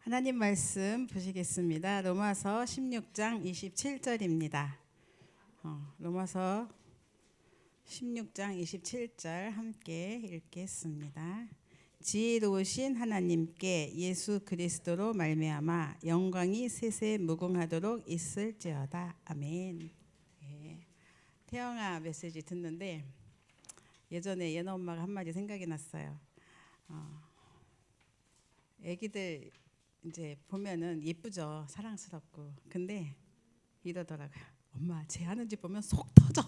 하나님 말씀 보시겠습니다. 로마서 16장 27절입니다. 로마서 16장 27절 함께 읽겠습니다. 지혜로우신 하나님께 예수 그리스도로 말미암아 영광이 세세 무궁하도록 있을지어다. 아멘. 태영아 메시지 듣는데 예전에 예나 엄마가 한마디 생각이 났어요. 애기들 이제 보면은 예쁘죠, 사랑스럽고. 근데 이러더라고요. 엄마 쟤 하는 짓 보면 속 터져.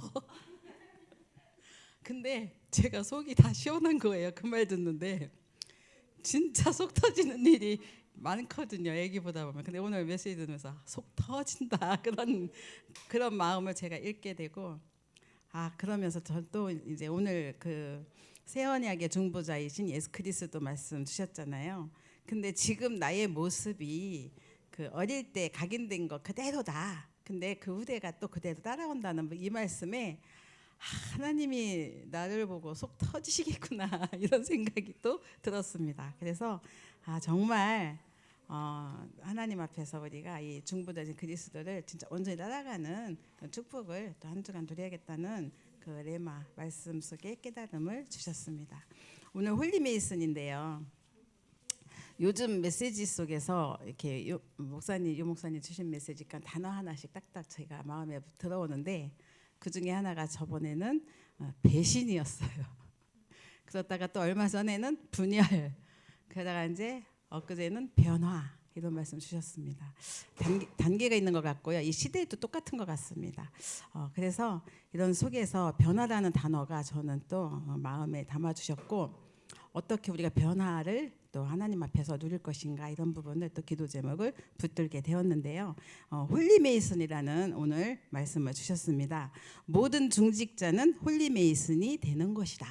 근데 제가 속이 다 시원한 거예요. 그 말 듣는데 진짜 속 터지는 일이 많거든요, 애기보다 보면. 근데 오늘 메시지 들으면서 속 터진다 그런 마음을 제가 읽게 되고, 그러면서 저 또 이제 오늘 그 새 언약의 중보자이신 예수 그리스도 말씀 주셨잖아요. 근데 지금 나의 모습이 그 어릴 때 각인된 거 그대로다. 근데 그 후대가 또 그대로 따라온다는 이 말씀에 하나님이 나를 보고 속 터지시겠구나 이런 생각이 또 들었습니다. 그래서 정말 하나님 앞에서 우리가 이 중보자신 그리스도를 진짜 온전히 따라가는 축복을 또 한 주간 누려야겠다는 그 레마 말씀 속에 깨달음을 주셨습니다. 오늘 홀리 메이슨인데요. 요즘 메시지 속에서 이렇게 유 목사님 주신 메시지가 단어 하나씩 딱딱 제가 마음에 들어오는데, 그 중에 하나가 저번에는 배신이었어요. 그러다가 또 얼마 전에는 분열, 그러다가 이제 엊그제는 변화, 이런 말씀 주셨습니다. 단계가 있는 것 같고요. 이 시대에도 똑같은 것 같습니다. 그래서 이런 속에서 변화라는 단어가 저는 또 마음에 담아주셨고, 어떻게 우리가 변화를 또 하나님 앞에서 누릴 것인가, 이런 부분을 또 기도 제목을 붙들게 되었는데요. 홀리 메이슨이라는 오늘 말씀을 주셨습니다. 모든 중직자는 홀리 메이슨이 되는 것이다.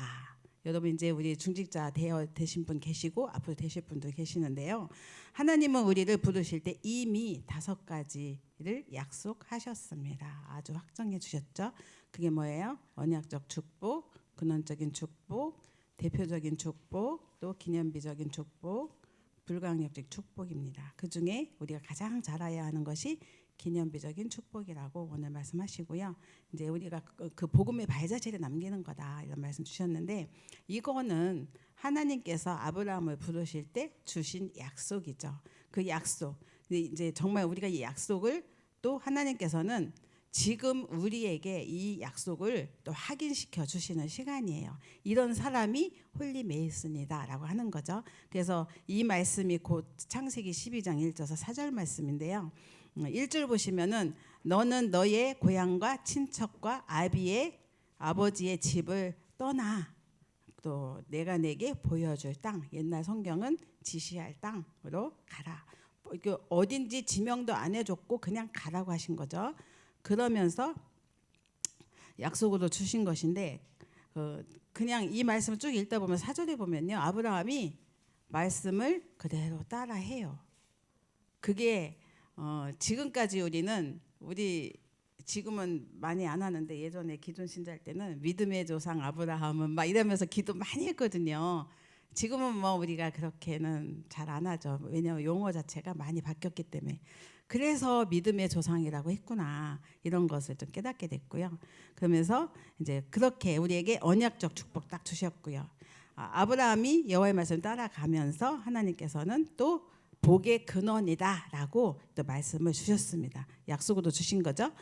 여러분 이제 우리 중직자 되신 분 계시고 앞으로 되실 분도 계시는데요. 하나님은 우리를 부르실 때 이미 5가지를 약속하셨습니다. 아주 확정해 주셨죠. 그게 뭐예요? 언약적 축복, 근원적인 축복, 대표적인 축복, 또 기념비적인 축복, 불가항력적 축복입니다. 그 중에 우리가 가장 잘해야 하는 것이 기념비적인 축복이라고 오늘 말씀하시고요. 이제 우리가 그 복음의 발자취를 남기는 거다, 이런 말씀 주셨는데, 이거는 하나님께서 아브라함을 부르실 때 주신 약속이죠. 그 약속. 이제 정말 우리가 이 약속을 또 하나님께서는 지금 우리에게 이 약속을 또 확인시켜 주시는 시간이에요. 이런 사람이 홀리 메이슨이다라고 하는 거죠. 그래서 이 말씀이 곧 창세기 12장 1절에서 4절 말씀인데요. 1절 보시면은 너는 너의 고향과 친척과 아버지의 집을 떠나 또 내가 내게 보여줄 땅, 옛날 성경은 지시할 땅으로 가라. 어딘지 지명도 안 해줬고 그냥 가라고 하신 거죠. 그러면서 약속으로 주신 것인데, 그냥 이 말씀을 쭉 읽다 보면 4절에 보면요, 아브라함이 말씀을 그대로 따라해요. 그게 지금까지 우리 지금은 많이 안 하는데, 예전에 기존 신자할 때는 믿음의 조상 아브라함은 막 이러면서 기도 많이 했거든요. 지금은 뭐 우리가 그렇게는 잘 안 하죠. 왜냐하면 용어 자체가 많이 바뀌었기 때문에. 그래서 믿음의 조상이라고 했구나, 이런 것을 좀 깨닫게 됐고요. 그러면서 이제 그렇게 우리에게 언약적 축복 딱 주셨고요. 아브라함이 여호와의 말씀을 따라가면서 하나님께서는 또 복의 근원이다라고 또 말씀을 주셨습니다. 약속으로 주신 거죠.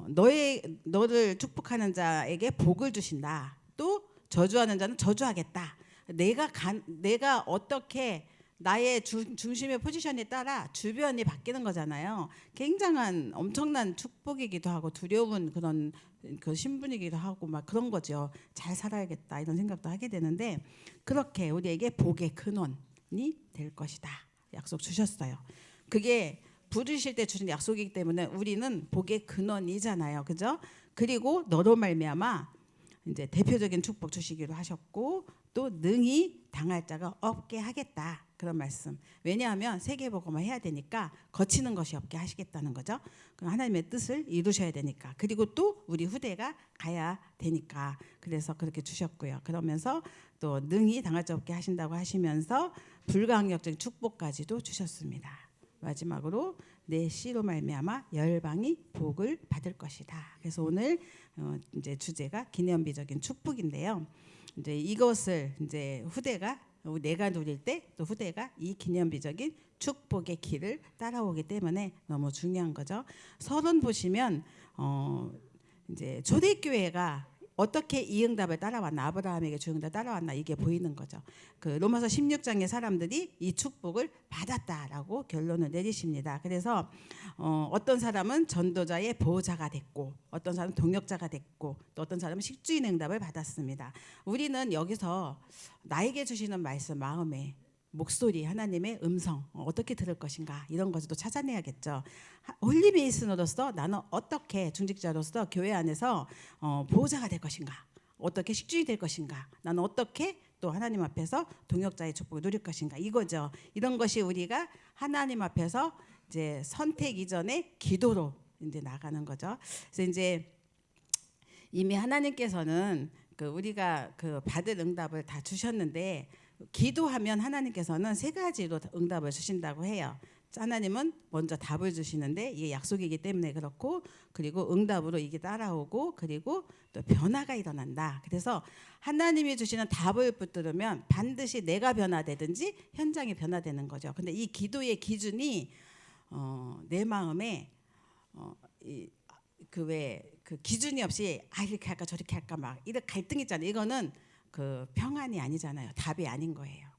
너를 축복하는 자에게 복을 주신다. 또 저주하는 자는 저주하겠다. 내가 어떻게 나의 중심의 포지션에 따라 주변이 바뀌는 거잖아요. 굉장한 엄청난 축복이기도 하고 두려운 그런 그 신분이기도 하고 막 그런 거죠. 잘 살아야겠다, 이런 생각도 하게 되는데, 그렇게 우리에게 복의 근원이 될 것이다, 약속 주셨어요. 그게 부르실 때 주신 약속이기 때문에 우리는 복의 근원이잖아요, 그죠? 그리고 너로 말미암아 이제 대표적인 축복 주시기로 하셨고, 또 능히 당할 자가 없게 하겠다, 그런 말씀. 왜냐하면 세계복음을 해야 되니까 거치는 것이 없게 하시겠다는 거죠. 하나님의 뜻을 이루셔야 되니까. 그리고 또 우리 후대가 가야 되니까. 그래서 그렇게 주셨고요. 그러면서 또 능히 당할 자 없게 하신다고 하시면서 불가항력적인 축복까지도 주셨습니다. 마지막으로 내 씨로 말미암아 열방이 복을 받을 것이다. 그래서 오늘 이제 주제가 기념비적인 축복인데요. 이제 이것을 이제 후대가 내가 누릴 때 또 후대가 이 기념비적인 축복의 길을 따라오기 때문에 너무 중요한 거죠. 서론 보시면 이제 초대교회가 어떻게 이 응답을 따라왔나, 아브라함에게 주 응답 따라왔나, 이게 보이는 거죠. 그 로마서 16장의 사람들이 이 축복을 받았다라고 결론을 내리십니다. 그래서 어떤 사람은 전도자의 보호자가 됐고, 어떤 사람은 동역자가 됐고, 또 어떤 사람은 식주인의 응답을 받았습니다. 우리는 여기서 나에게 주시는 말씀, 마음에 목소리, 하나님의 음성 어떻게 들을 것인가, 이런 것도 찾아내야겠죠. 홀리메이슨으로서 나는 어떻게, 중직자로서 교회 안에서 보호자가 될 것인가, 어떻게 식주인이 될 것인가, 나는 어떻게 또 하나님 앞에서 동역자의 축복을 누릴 것인가, 이거죠. 이런 것이 우리가 하나님 앞에서 이제 선택 이전에 기도로 이제 나가는 거죠. 그래서 이제 이미 하나님께서는 우리가 받을 응답을 다 주셨는데, 기도하면 하나님께서는 세 가지로 응답을 주신다고 해요. 하나님은 먼저 답을 주시는데 이게 약속이기 때문에 그렇고, 그리고 응답으로 이게 따라오고, 그리고 또 변화가 일어난다. 그래서 하나님이 주시는 답을 붙들으면 반드시 내가 변화되든지 현장이 변화되는 거죠. 근데 이 기도의 기준이 내 마음에 그 기준이 없이 이렇게 할까 저렇게 할까 막 이런 갈등 있잖아요. 이거는 평안이 아니잖아요. 답이 아닌 거예요.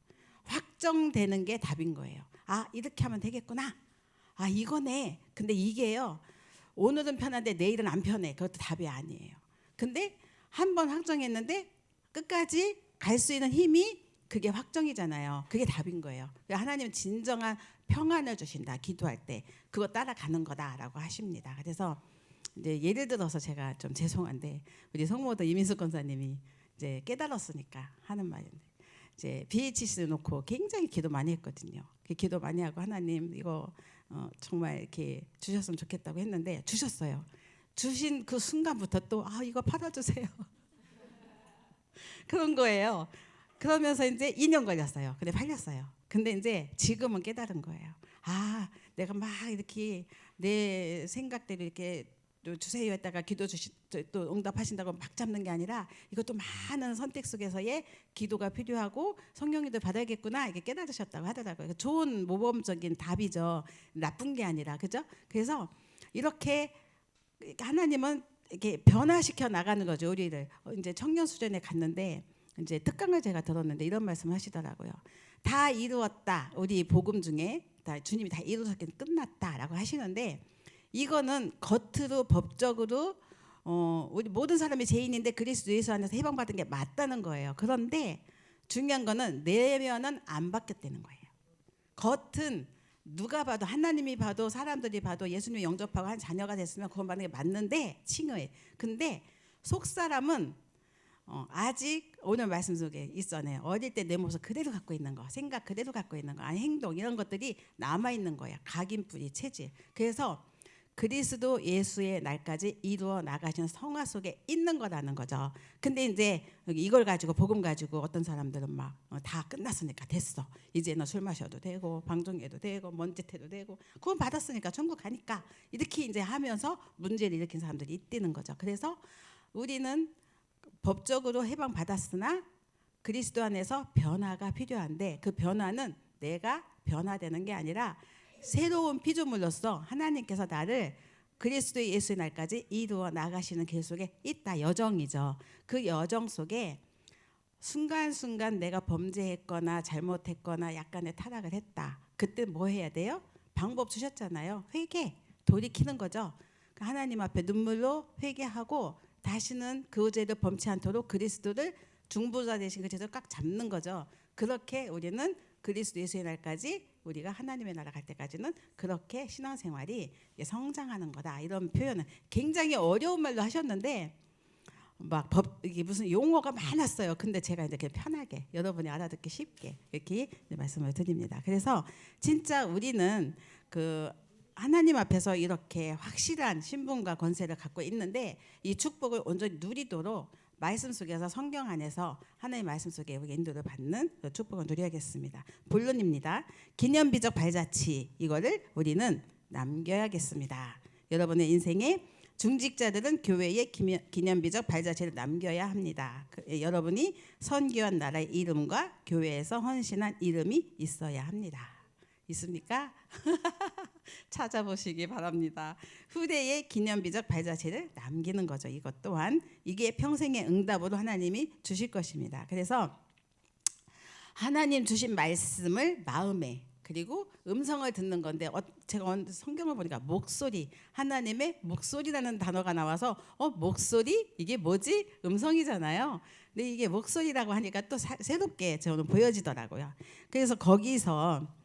확정되는 게 답인 거예요. 이렇게 하면 되겠구나. 이거네. 근데 이게요, 오늘은 편한데 내일은 안 편해. 그것도 답이 아니에요. 근데 한 번 확정했는데 끝까지 갈 수 있는 힘이, 그게 확정이잖아요. 그게 답인 거예요. 하나님은 진정한 평안을 주신다. 기도할 때 그거 따라가는 거다라고 하십니다. 그래서 이제 예를 들어서 제가 좀 죄송한데, 우리 성모도 이민숙 권사님이 이제 깨달았으니까 하는 말인데, 이제 BHC 놓고 굉장히 기도 많이 했거든요. 기도 많이 하고 하나님 이거 정말 이렇게 주셨으면 좋겠다고 했는데 주셨어요. 주신 그 순간부터 또 이거 팔아주세요. 그런 거예요. 그러면서 이제 2년 걸렸어요. 근데 팔렸어요. 근데 이제 지금은 깨달은 거예요. 내가 막 이렇게 내 생각대로 이렇게 또 주세요 했다가 또 응답하신다고 막 잡는 게 아니라, 이것도 많은 선택 속에서의 기도가 필요하고 성령님도 받아야겠구나, 이게 깨달으셨다고 하더라고요. 좋은 모범적인 답이죠. 나쁜 게 아니라, 그죠? 그래서 이렇게 하나님은 이렇게 변화시켜 나가는 거죠, 우리를. 이제 청년 수련회 갔는데 이제 특강을 제가 들었는데 이런 말씀 하시더라고요. 다 이루었다. 우리 복음 중에 주님이 다 이루셨기 때문에 끝났다라고 하시는데, 이거는 겉으로 법적으로 우리 모든 사람이 죄인인데 그리스도 예수 안에서 해방받은 게 맞다는 거예요. 그런데 중요한 거는 내면은 안 바뀌었다는 거예요. 겉은 누가 봐도, 하나님이 봐도 사람들이 봐도 예수님 영접하고 한 자녀가 됐으면 그건 받는 게 맞는데, 칭의에. 근데 속 사람은 아직 오늘 말씀 속에 있었네요. 어릴 때 내 모습 그대로 갖고 있는 거, 생각 그대로 갖고 있는 거, 행동 이런 것들이 남아 있는 거예요. 각인뿌리, 체질. 그래서 그리스도 예수의 날까지 이루어 나가시는 성화 속에 있는 거라는 거죠. 근데 이제 이걸 가지고, 복음 가지고 어떤 사람들은 막 다 끝났으니까 됐어, 이제는 술 마셔도 되고 방종해도 되고 먼지태도 되고, 그건 받았으니까 천국 가니까, 이렇게 이제 하면서 문제를 일으킨 사람들이 있다는 거죠. 그래서 우리는 법적으로 해방 받았으나 그리스도 안에서 변화가 필요한데, 그 변화는 내가 변화되는 게 아니라 새로운 피조물로서 하나님께서 나를 그리스도 예수의 날까지 이루어 나가시는 길 속에 있다. 여정이죠. 그 여정 속에 순간순간 내가 범죄했거나 잘못했거나 약간의 타락을 했다. 그때 뭐 해야 돼요? 방법 주셨잖아요. 회개, 돌이키는 거죠. 하나님 앞에 눈물로 회개하고 다시는 그 죄를 범치 않도록 그리스도를 중보자 되신 그 죄를 꽉 잡는 거죠. 그렇게 우리는 그리스도 예수의 날까지, 우리가 하나님의 나라 갈 때까지는 그렇게 신앙생활이 성장하는 거다. 이런 표현은 굉장히 어려운 말로 하셨는데, 막 이게 무슨 용어가 많았어요. 근데 제가 이제 그냥 편하게 여러분이 알아듣기 쉽게 이렇게 말씀을 드립니다. 그래서 진짜 우리는 하나님 앞에서 이렇게 확실한 신분과 권세를 갖고 있는데, 이 축복을 온전히 누리도록 말씀 속에서 성경 안에서 하나님의 말씀 속에 우리 인도를 받는 축복을 누려야겠습니다. 본론입니다. 기념비적 발자취 이거를 우리는 남겨야겠습니다. 여러분의 인생에 중직자들은 교회의 기념비적 발자취를 남겨야 합니다. 여러분이 선교한 나라의 이름과 교회에서 헌신한 이름이 있어야 합니다. 있습니까? 찾아보시기 바랍니다. 후대의 기념비적 발자취를 남기는 거죠. 이것 또한 이게 평생의 응답으로 하나님이 주실 것입니다. 그래서 하나님 주신 말씀을 마음에 그리고 음성을 듣는 건데 제가 성경을 보니까 목소리 하나님의 목소리라는 단어가 나와서 목소리 이게 뭐지? 음성이잖아요. 근데 이게 목소리라고 하니까 또 새롭게 저는 보여지더라고요. 그래서 거기서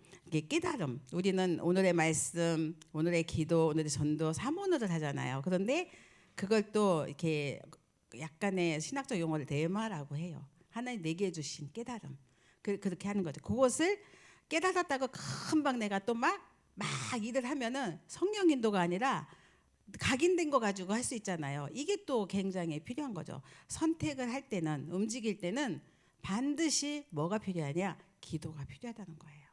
깨달음 우리는 오늘의 말씀 오늘의 기도 오늘의 전도 사모노를 하잖아요. 그런데 그걸 또 이렇게 약간의 신학적 용어를 내마라고 해요. 하나님 내게 주신 깨달음 그렇게 하는 거죠. 그것을 깨달았다고 금방 내가 또 막 일을 하면은 성령 인도가 아니라 각인된 거 가지고 할 수 있잖아요. 이게 또 굉장히 필요한 거죠. 선택을 할 때는 움직일 때는 반드시 뭐가 필요하냐? 기도가 필요하다는 거예요.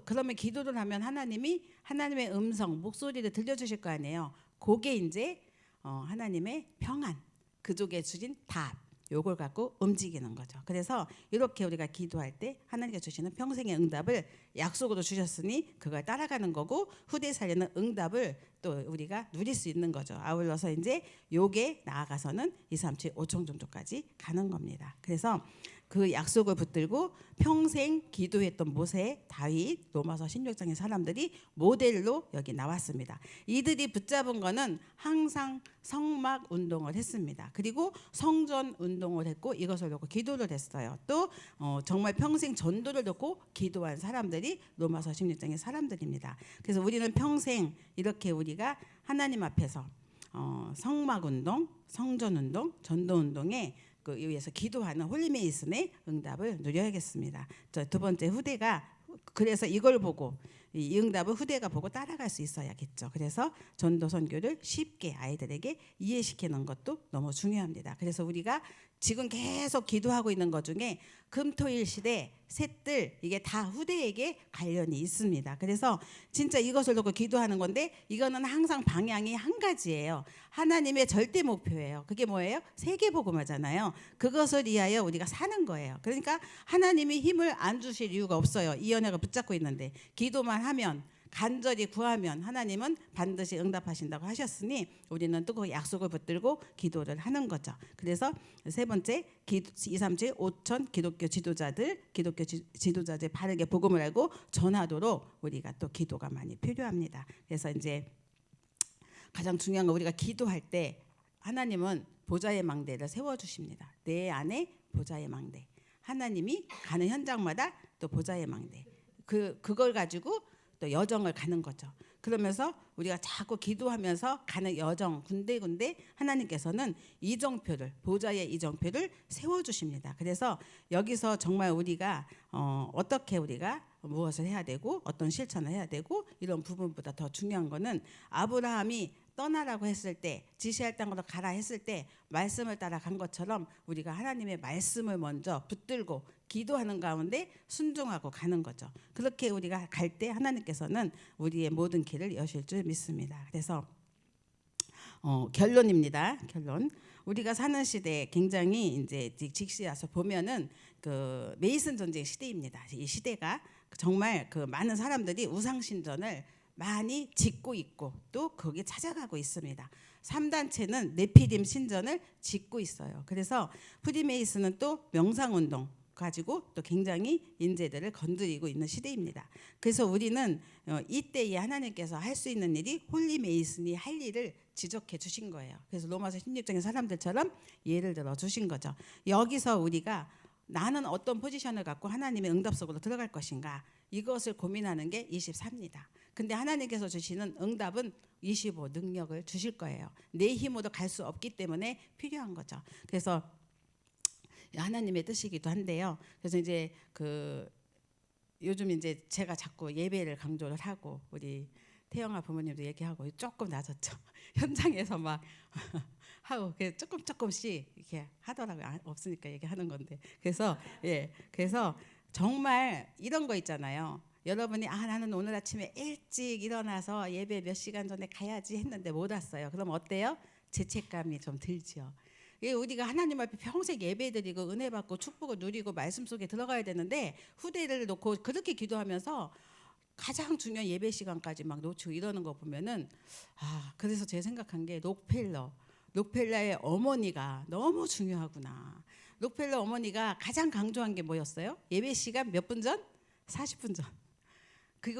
그러면 기도를 하면 하나님이 하나님의 음성 목소리를 들려주실 거 아니에요. 그게 이제 하나님의 평안 그쪽에 주신 답 요걸 갖고 움직이는 거죠. 그래서 이렇게 우리가 기도할 때 하나님께 주시는 평생의 응답을 약속으로 주셨으니 그걸 따라가는 거고 후대 살리는 응답을 또 우리가 누릴 수 있는 거죠. 아울러서 이제 요게 나아가서는 2, 3, 7, 5천 정도까지 가는 겁니다. 그래서 그 약속을 붙들고 평생 기도했던 모세, 다윗, 로마서 16장의 사람들이 모델로 여기 나왔습니다. 이들이 붙잡은 거는 항상 성막 운동을 했습니다. 그리고 성전 운동을 했고 이것을 놓고 기도를 했어요. 또 정말 평생 전도를 놓고 기도한 사람들이 로마서 16장의 사람들입니다. 그래서 우리는 평생 이렇게 우리가 하나님 앞에서 성막 운동, 성전 운동, 전도 운동에 그 위해서 기도하는 홀리메이슨의 응답을 누려야겠습니다. 두 번째 후대가 그래서 이걸 보고 이 응답을 후대가 보고 따라갈 수 있어야겠죠. 그래서 전도 선교를 쉽게 아이들에게 이해시키는 것도 너무 중요합니다. 그래서 우리가 지금 계속 기도하고 있는 것 중에 금토일 시대 셋들 이게 다 후대에게 관련이 있습니다. 그래서 진짜 이것을 놓고 기도하는 건데 이거는 항상 방향이 한 가지예요. 하나님의 절대 목표예요. 그게 뭐예요? 세계복음화잖아요. 그것을 위하여 우리가 사는 거예요. 그러니까 하나님이 힘을 안 주실 이유가 없어요. 이 연약을 붙잡고 있는데 기도만 하면 간절히 구하면 하나님은 반드시 응답하신다고 하셨으니 우리는 또 그 약속을 붙들고 기도를 하는 거죠. 그래서 세 번째 2, 3, 7, 5천 기독교 지도자들 바르게 복음을 알고 전하도록 우리가 또 기도가 많이 필요합니다. 그래서 이제 가장 중요한 건 우리가 기도할 때 하나님은 보좌의 망대를 세워주십니다. 내 안에 보좌의 망대. 하나님이 가는 현장마다 또 보좌의 망대. 그걸 가지고 또 여정을 가는 거죠. 그러면서 우리가 자꾸 기도하면서 가는 여정 군데군데 하나님께서는 이정표를 보좌의 이정표를 세워주십니다. 그래서 여기서 정말 우리가 어떻게 우리가 무엇을 해야 되고 어떤 실천을 해야 되고 이런 부분보다 더 중요한 거는 아브라함이 떠나라고 했을 때 지시할 땅으로 가라 했을 때 말씀을 따라간 것처럼 우리가 하나님의 말씀을 먼저 붙들고 기도하는 가운데 순종하고 가는 거죠. 그렇게 우리가 갈 때 하나님께서는 우리의 모든 길을 여실 줄 믿습니다. 그래서 결론입니다. 결론. 우리가 사는 시대에 굉장히 이제 직시해서 보면은 그 메이슨 전쟁 시대입니다. 이 시대가 정말 그 많은 사람들이 우상 신전을 많이 짓고 있고 또 거기에 찾아가고 있습니다. 3단체는 네피림 신전을 짓고 있어요. 그래서 프리메이슨은 또 명상운동 가지고 또 굉장히 인재들을 건드리고 있는 시대입니다. 그래서 우리는 이때에 하나님께서 할 수 있는 일이 홀리메이슨이 할 일을 지적해 주신 거예요. 그래서 로마서 16장의 사람들처럼 예를 들어 주신 거죠. 여기서 우리가 나는 어떤 포지션을 갖고 하나님의 응답 속으로 들어갈 것인가 이것을 고민하는 게 24입니다. 근데 하나님께서 주시는 응답은 25 능력을 주실 거예요. 내 힘으로 갈 수 없기 때문에 필요한 거죠. 그래서 하나님의 뜻이기도 한데요. 그래서 이제 요즘 이제 제가 자꾸 예배를 강조를 하고 우리 태영아 부모님도 얘기하고 조금 낮았죠. 현장에서 막 하고 조금씩 이렇게 하더라고요. 없으니까 얘기하는 건데. 그래서 그래서 정말 이런 거 있잖아요. 여러분이 나는 오늘 아침에 일찍 일어나서 예배 몇 시간 전에 가야지 했는데 못 왔어요. 그럼 어때요? 죄책감이 좀 들죠. 우리가 하나님 앞에 평생 예배드리고 은혜 받고 축복을 누리고 말씀 속에 들어가야 되는데 후대를 놓고 그렇게 기도하면서 가장 중요한 예배 시간까지 막 놓치고 이러는 거 보면은 그래서 제가 생각한 게 록펠러의 어머니가 너무 중요하구나. 록펠러 어머니가 가장 강조한 게 뭐였어요? 예배 시간 몇 분 전? 40분 전.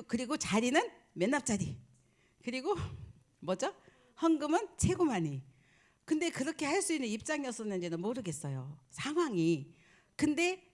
그리고 자리는 맨 앞자리. 그리고 뭐죠? 헌금은 최고 많이. 근데 그렇게 할 수 있는 입장이었었는지는 모르겠어요. 상황이. 근데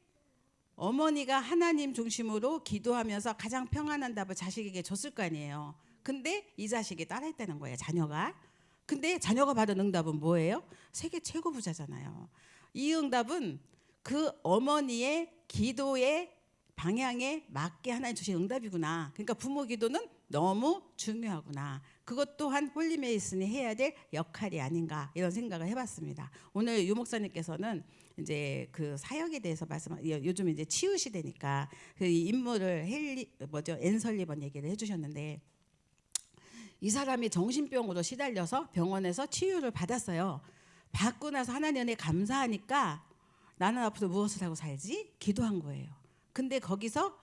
어머니가 하나님 중심으로 기도하면서 가장 평안한 답을 자식에게 줬을 거 아니에요. 근데 이 자식이 따라했다는 거예요, 자녀가. 근데 자녀가 받은 응답은 뭐예요? 세계 최고 부자잖아요. 이 응답은 그 어머니의 기도의 방향에 맞게 하나님 주신 응답이구나. 그러니까 부모 기도는 너무 중요하구나. 그것 또한 홀리메이슨이 해야 될 역할이 아닌가 이런 생각을 해봤습니다. 오늘 유 목사님께서는 이제 그 사역에 대해서 요즘 이제 치유 시대니까 그 인물을 앤 설리번 얘기를 해주셨는데 이 사람이 정신병으로 시달려서 병원에서 치유를 받았어요. 받고 나서 하나님 은혜 감사하니까 나는 앞으로 무엇을 하고 살지? 기도한 거예요. 근데 거기서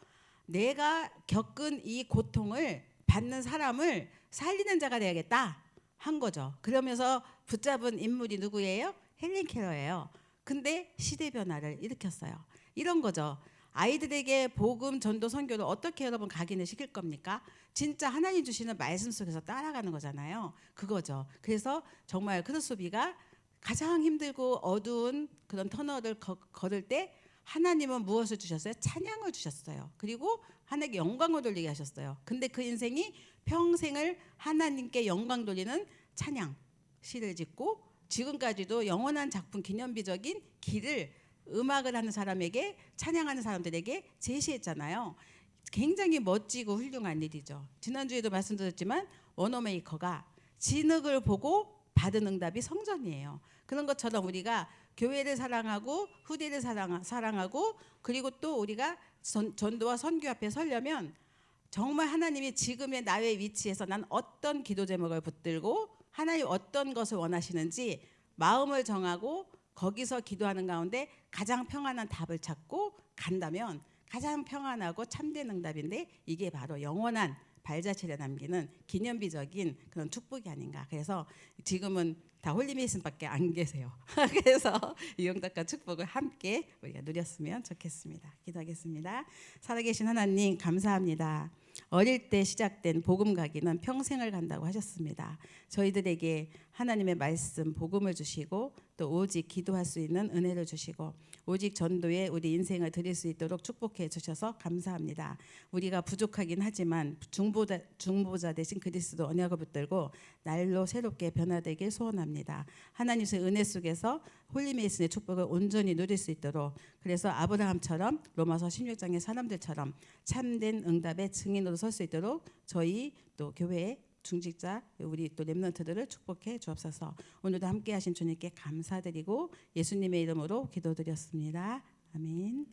내가 겪은 이 고통을 받는 사람을 살리는 자가 되야겠다 한 거죠. 그러면서 붙잡은 인물이 누구예요? 헬렌 켈러예요. 근데 시대 변화를 일으켰어요. 이런 거죠. 아이들에게 복음, 전도, 선교를 어떻게 여러분 각인을 시킬 겁니까? 진짜 하나님 주시는 말씀 속에서 따라가는 거잖아요. 그거죠. 그래서 정말 크로스비가 가장 힘들고 어두운 그런 터널을 걸을 때 하나님은 무엇을 주셨어요? 찬양을 주셨어요. 그리고 하나님께 영광을 돌리게 하셨어요. 근데 그 인생이 평생을 하나님께 영광 돌리는 찬양 시를 짓고 지금까지도 영원한 작품 기념비적인 길을 음악을 하는 사람에게 찬양하는 사람들에게 제시했잖아요. 굉장히 멋지고 훌륭한 일이죠. 지난주에도 말씀드렸지만 원어메이커가 진흙을 보고 받은 응답이 성전이에요. 그런 것처럼 우리가 교회를 사랑하고 후대를 사랑하고 그리고 또 우리가 전도와 선교 앞에 서려면 정말 하나님이 지금의 나의 위치에서 난 어떤 기도 제목을 붙들고 하나님 어떤 것을 원하시는지 마음을 정하고 거기서 기도하는 가운데 가장 평안한 답을 찾고 간다면 가장 평안하고 참된 응답인데 이게 바로 영원한 발자취를 남기는 기념비적인 그런 축복이 아닌가. 그래서 지금은 다 홀리메이슨밖에 안 계세요. 그래서 이 응답과 축복을 함께 우리가 누렸으면 좋겠습니다. 기도하겠습니다. 살아계신 하나님 감사합니다. 어릴 때 시작된 복음 가기는 평생을 간다고 하셨습니다. 저희들에게 하나님의 말씀 복음을 주시고 또 오직 기도할 수 있는 은혜를 주시고 오직 전도에 우리 인생을 드릴 수 있도록 축복해 주셔서 감사합니다. 우리가 부족하긴 하지만 중보자 대신 그리스도 언약을 붙들고 날로 새롭게 변화되길 소원합니다. 하나님의 은혜 속에서 홀리메이슨의 축복을 온전히 누릴 수 있도록 그래서 아브라함처럼 로마서 16장의 사람들처럼 참된 응답의 증인으로 설 수 있도록 저희 또 교회의 중직자 우리 또 렘넌트들을 축복해 주옵소서. 오늘도 함께하신 주님께 감사드리고 예수님의 이름으로 기도드렸습니다. 아멘.